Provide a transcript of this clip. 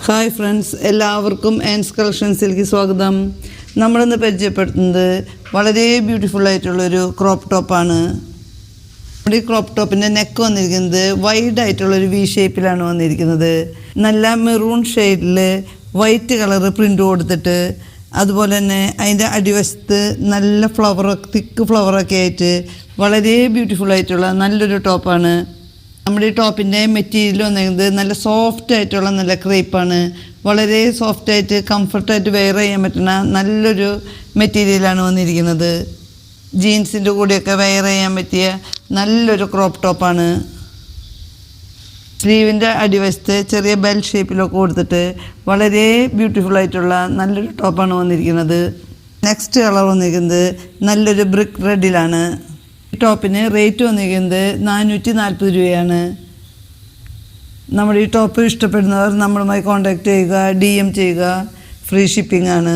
Hi friends, എല്ലാവർക്കും ആൻസ് കളക്ഷൻസിലേക്ക് സ്വാഗതം. നമ്മളിന്ന് പരിചയപ്പെടുത്തുന്നത് വളരെ ബ്യൂട്ടിഫുൾ ആയിട്ടുള്ളൊരു ക്രോപ്പ് ടോപ്പാണ്. നമ്മുടെ ഈ ക്രോപ്പ് ടോപ്പിൻ്റെ നെക്ക് വന്നിരിക്കുന്നത് വൈഡ് ആയിട്ടുള്ളൊരു വി ഷേപ്പിലാണ് വന്നിരിക്കുന്നത്. നല്ല മെറൂൺ ഷെയ്ഡിൽ വൈറ്റ് കളർ പ്രിൻ്റ് കൊടുത്തിട്ട് അതുപോലെ തന്നെ അതിൻ്റെ അടിവശത്ത് നല്ല തിക്ക് ഫ്ലവറൊക്കെ ആയിട്ട് വളരെ ബ്യൂട്ടിഫുൾ ആയിട്ടുള്ള നല്ലൊരു ടോപ്പാണ്. നമ്മുടെ ഈ ടോപ്പിൻ്റെ മെറ്റീരിയൽ വന്നിരിക്കുന്നത് നല്ല സോഫ്റ്റ് ആയിട്ടുള്ള നല്ല ക്രേപ്പാണ്. വളരെ സോഫ്റ്റായിട്ട് കംഫർട്ടായിട്ട് വെയർ ചെയ്യാൻ പറ്റുന്ന നല്ലൊരു മെറ്റീരിയലാണ് വന്നിരിക്കുന്നത്. ജീൻസിൻ്റെ കൂടെയൊക്കെ വെയർ ചെയ്യാൻ പറ്റിയ നല്ലൊരു ക്രോപ്പ് ടോപ്പാണ്. സ്ലീവിൻ്റെ അടിവശത്ത് ചെറിയ ബെൽ ഷേപ്പിലൊക്കെ കൊടുത്തിട്ട് വളരെ ബ്യൂട്ടിഫുൾ ആയിട്ടുള്ള നല്ലൊരു ടോപ്പാണ് വന്നിരിക്കുന്നത്. നെക്സ്റ്റ് കളർ വന്നിരിക്കുന്നത് നല്ലൊരു ബ്രിക്ക് റെഡിലാണ്. ഈ ടോപ്പിന് റേറ്റ് വന്നിരിക്കുന്നത് 440 രൂപയാണ്. നമ്മുടെ ഈ ടോപ്പ് ഇഷ്ടപ്പെടുന്നവർ നമ്മളുമായി കോൺടാക്റ്റ് ചെയ്യുക, DM ചെയ്യുക. ഫ്രീ ഷിപ്പിംഗ് ആണ്.